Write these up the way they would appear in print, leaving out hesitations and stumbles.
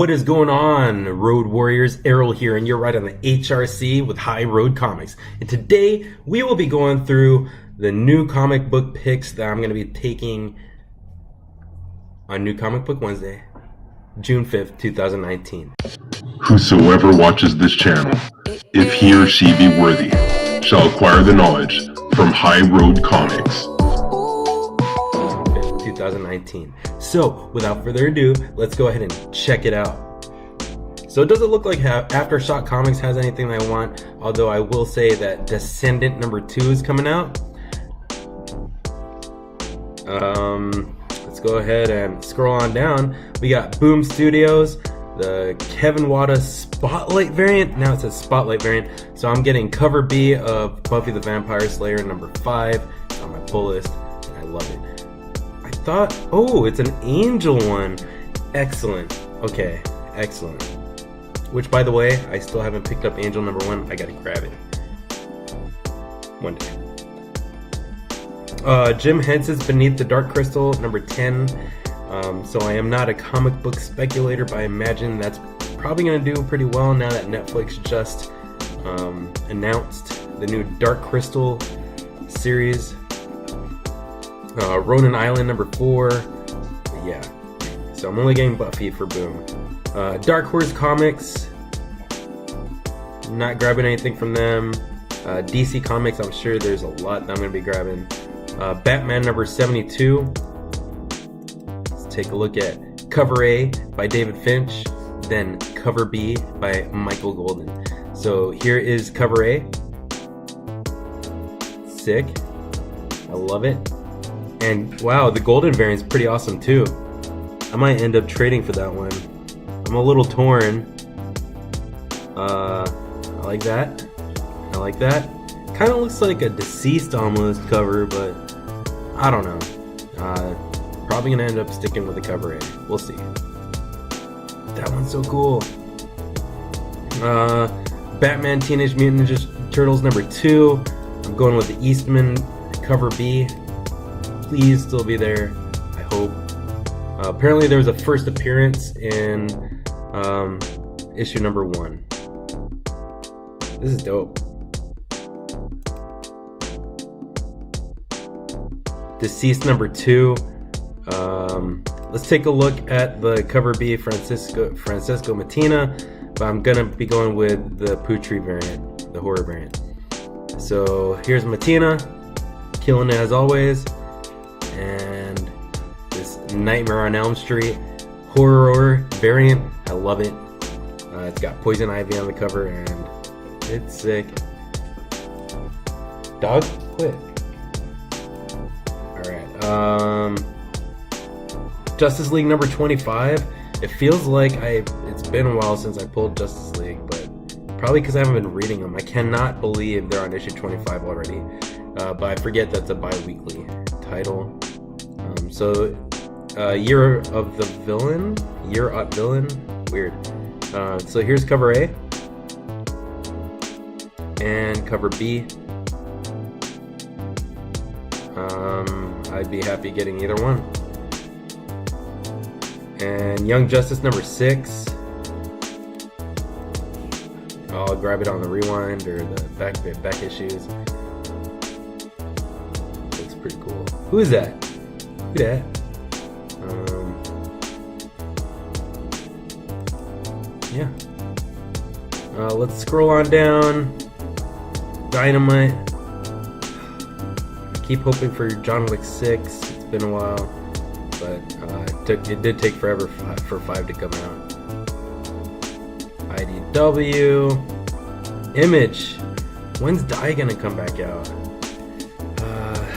What is going on, Road Warriors? Errol here, and you're right on the HRC with High Road Comics. And today we will be going through the new comic book picks that I'm going to be taking on New Comic Book Wednesday, June 5th, 2019. Whosoever watches this channel, if he or she be worthy, shall acquire the knowledge from High Road Comics. 2019. So, without further ado, let's go ahead and check it out. So it doesn't look like Aftershock Comics has anything I want, although I will say that Descendant number 2 is coming out. Let's go ahead and scroll on down. We got Boom Studios, the Kevin Wada Spotlight variant. Now it says Spotlight variant. So I'm getting cover B of Buffy the Vampire Slayer number 5 on my pull list, and I love it. Oh, it's an Angel one. Excellent. Okay, excellent. Which, by the way, I still haven't picked up Angel number 1. I gotta grab it one day. Jim Henson's Beneath the Dark Crystal number 10. So I am not a comic book speculator, but I imagine that's probably gonna do pretty well now that Netflix just announced the new Dark Crystal series. Ronan Island number 4. Yeah, so I'm only getting Buffy for Boom. Dark Horse Comics, not grabbing anything from them. DC Comics, I'm sure there's a lot that I'm going to be grabbing. Batman number 72. Let's take a look at cover A by David Finch, then cover B by Michael Golden. So here is cover A. Sick. I love it. And wow, the Golden variant's pretty awesome too. I might end up trading for that one. I'm a little torn. I like that. I like that. Kind of looks like a Deceased almost cover, but I don't know. Probably gonna end up sticking with the cover A. We'll see. That one's so cool. Batman Teenage Mutant Ninja Turtles number 2. I'm going with the Eastman cover B. Please still be there, I hope. Apparently there was a first appearance in issue number 1. This is dope. Deceased number 2. Let's take a look at the cover B, Francisco Mattina, but I'm gonna be going with the Putri variant, the horror variant. So here's Mattina, killing it as always. And this Nightmare on Elm Street horror variant, I love it. It's got Poison Ivy on the cover and it's sick. Dog, quit. Alright, Justice League number 25. It feels like it's been a while since I pulled Justice League, but probably because I haven't been reading them. I cannot believe they're on issue 25 already. But I forget that's a bi-weekly title. Year of the Villain? Weird. So here's cover A. And cover B. I'd be happy getting either one. And Young Justice number 6. I'll grab it on the rewind or the back issues. Looks pretty cool. Who is that? Who that? Yeah. Let's scroll on down. Dynamite. I keep hoping for John Wick 6. It's been a while, but it did take forever for 5 to come out. IDW. Image. When's Die gonna come back out?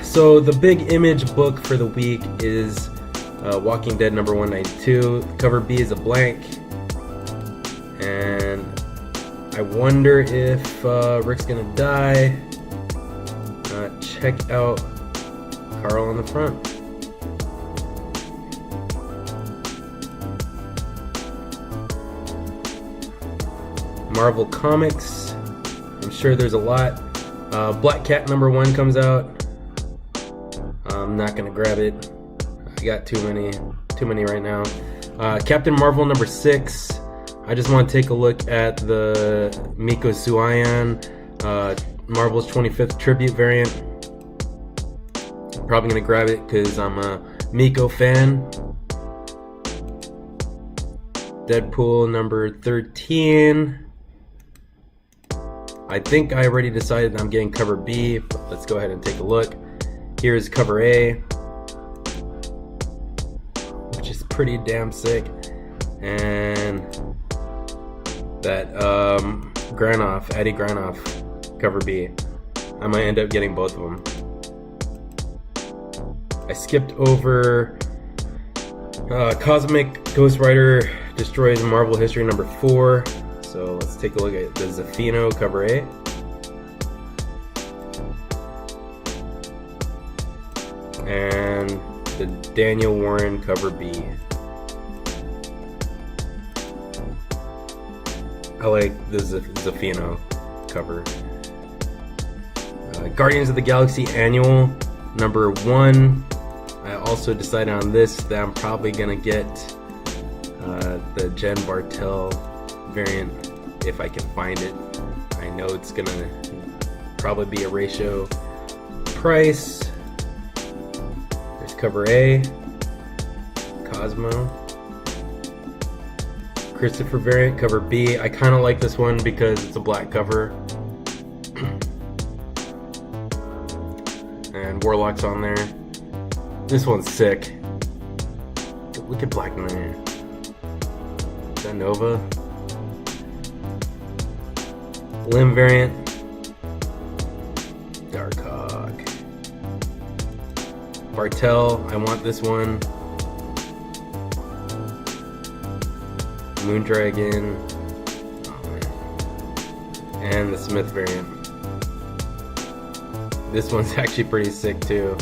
So the big Image book for the week is Walking Dead number 192. Cover B is a blank. And I wonder if Rick's gonna die. Check out Carl on the front. Marvel Comics. I'm sure there's a lot. Black Cat number 1 comes out. I'm not gonna grab it. I got too many right now. Captain Marvel number 6. I just want to take a look at the Miko Suayan, Marvel's 25th tribute variant. Probably gonna grab it because I'm a Miko fan. Deadpool number 13. I think I already decided I'm getting cover B, but let's go ahead and take a look. Here's cover A, which is pretty damn sick. And that Granoff, Eddie Granoff, cover B. I might end up getting both of them. I skipped over Cosmic Ghost Rider Destroys Marvel History number 4. So let's take a look at the Zafino cover A. And the Daniel Warren cover B. I like the Zafino cover. Guardians of the Galaxy Annual number 1. I also decided on this that I'm probably gonna get the Jen Bartel variant if I can find it. I know it's gonna probably be a ratio price. There's cover A, Cosmo, Christopher variant, cover B. I kind of like this one because it's a black cover. And Warlock's on there. This one's sick. Look at Black Knight. Is that Nova? Limb variant. Darkhawk. Bartel, I want this one. Moondragon. Oh man. And the Smith variant. This one's actually pretty sick too.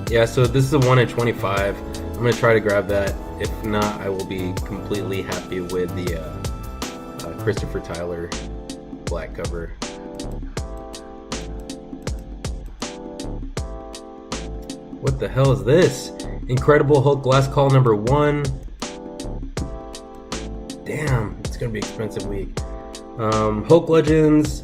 Yeah, so this is a 1 in 25. I'm gonna try to grab that. If not, I will be completely happy with the Christopher Tyler black cover. What the hell is this? Incredible Hulk Glass Call number 1. Damn, it's gonna be an expensive week. Hulk Legends.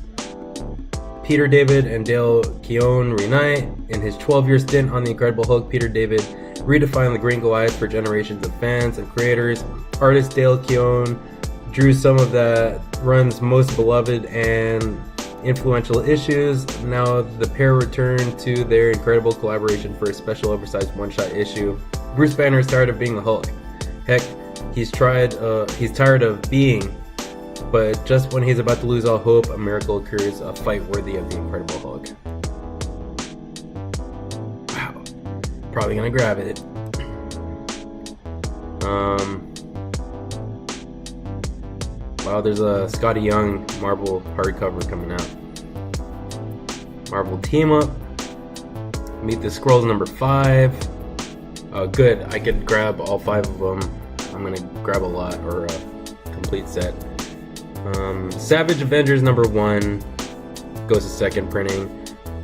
Peter David and Dale Keown reunite. In his 12-year stint on The Incredible Hulk, Peter David redefined the Green Goliath for generations of fans and creators. Artist Dale Keown drew some of that run's most beloved and influential issues. Now the pair return to their incredible collaboration for a special oversized one-shot issue. Bruce Banner is tired of being the Hulk. Heck, he's tired of being. But just when he's about to lose all hope, a miracle occurs, a fight worthy of the Incredible Hulk. Wow. Probably gonna grab it. Wow, there's a Scotty Young Marvel hardcover coming out. Marvel Team Up. Meet the Skrulls number 5. Good, I could grab all 5 of them. I'm gonna grab a lot, or a complete set. Savage Avengers number 1 goes to second printing,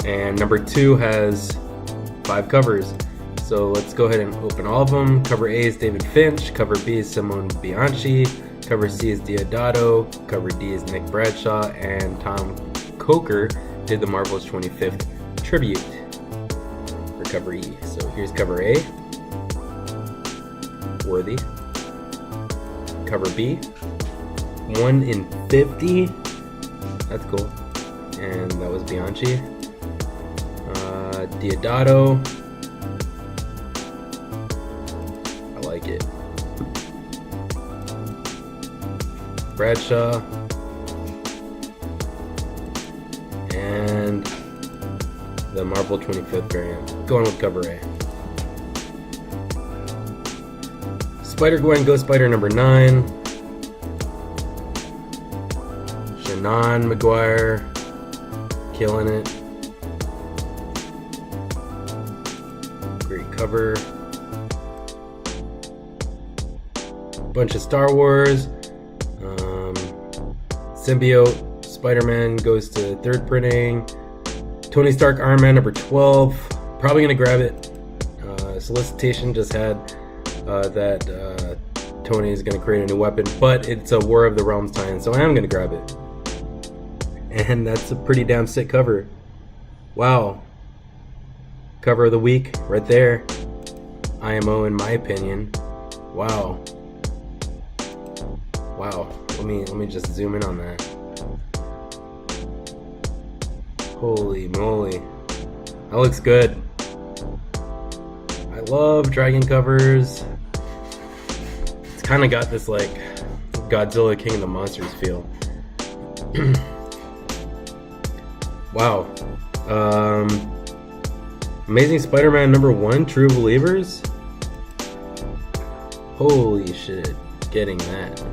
and number 2 has 5 covers. So let's go ahead and open all of them. Cover A is David Finch, cover B is Simone Bianchi, cover C is Diodato, cover D is Nick Bradshaw, and Tom Coker did the Marvel's 25th tribute for cover E. So here's cover A, Worthy. Cover B, 1 in 50. That's cool. And that was Bianchi. Diodato. I like it. Bradshaw. And the Marvel 25th variant. Going with cover A. Spider-Gwen Ghost Spider number 9. Shannon McGuire, killing it. Great cover. Bunch of Star Wars. Symbiote Spider-Man goes to 3rd printing. Tony Stark Iron Man number 12. Probably gonna grab it. Solicitation just had that Tony is going to create a new weapon, but it's a War of the Realms tie-in, so I am going to grab it. And that's a pretty damn sick cover. Wow. Cover of the week right there. IMO in my opinion. Wow. Wow. Let me just zoom in on that. Holy moly. That looks good. I love dragon covers. It's kind of got this like Godzilla King of the Monsters feel. Wow. Amazing Spider-Man #1, True Believers. Holy shit. Getting that.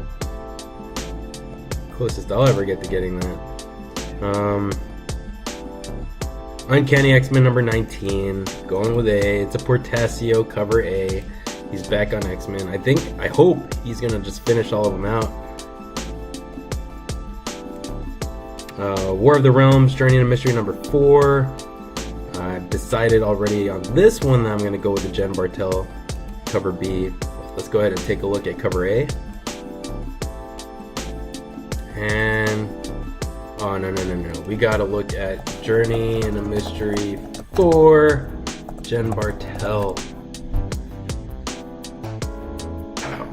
Closest I'll ever get to getting that. Uncanny X-Men #19, going with A. It's a Portasio cover A. He's back on X-Men. I hope he's gonna just finish all of them out. War of the Realms, Journey into Mystery #4. I've decided already on this one that I'm gonna go with the Jen Bartel cover B. Let's go ahead and take a look at cover A. And oh no, we gotta look at Journey into Mystery 4, Jen Bartel. Wow.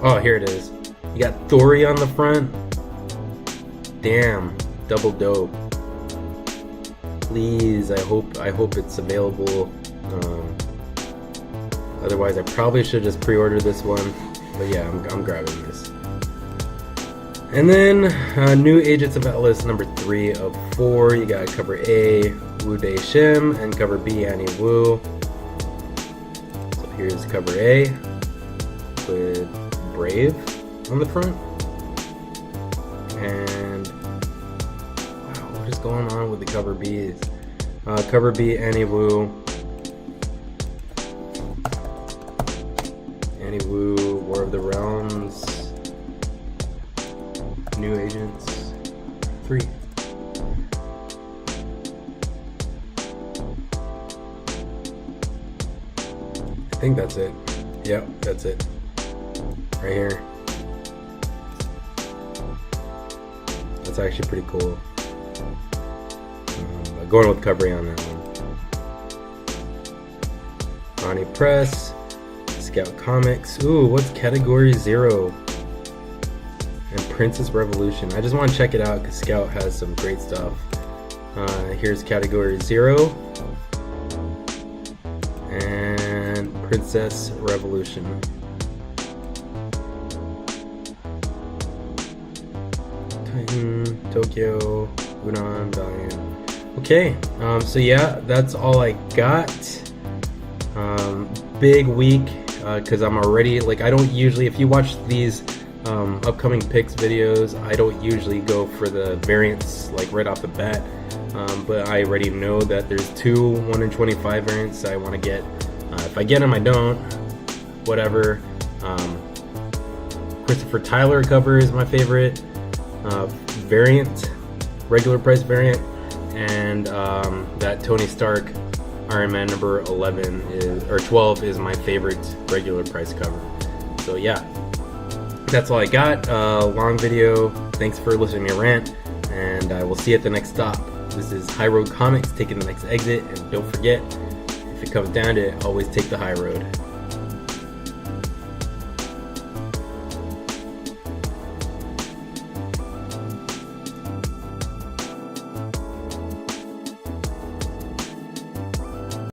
Oh, here it is. You got Thori on the front. Damn, double dope. Please, I hope it's available. Otherwise, I probably should just pre-order this one. But yeah, I'm grabbing this. And then new Agents of Atlas #3 of 4. You got cover A, Wu Dei Shim, and cover B, Annie Wu. So here's cover A with Brave on the front. And wow, what is going on with the cover B's? Cover B, Annie Wu. Annie Wu, War of the Realms, New Agents 3. I think that's it. Yep, that's it. Right here. That's actually pretty cool. Going with cover A on that one. Oni Press. Scout Comics. Ooh, what's Category 0? And Princess Revolution. I just want to check it out because Scout has some great stuff. Here's Category 0. And Princess Revolution. Titan, Tokyo, Unan, Valiant. Okay, so yeah, that's all I got. Big week. Because I'm already, like, I don't usually, if you watch these upcoming picks videos, I don't usually go for the variants like right off the bat, but I already know that there's 2 1 in 25 variants I want to get. If I get them, I don't, whatever. Christopher Tyler cover is my favorite variant, regular price variant, and that Tony Stark Iron Man #11 or 12 is my favorite regular price cover. So yeah, that's all I got. Long video. Thanks for listening to me rant, and I will see you at the next stop. This is High Road Comics taking the next exit, and don't forget, if it comes down to it, always take the high road.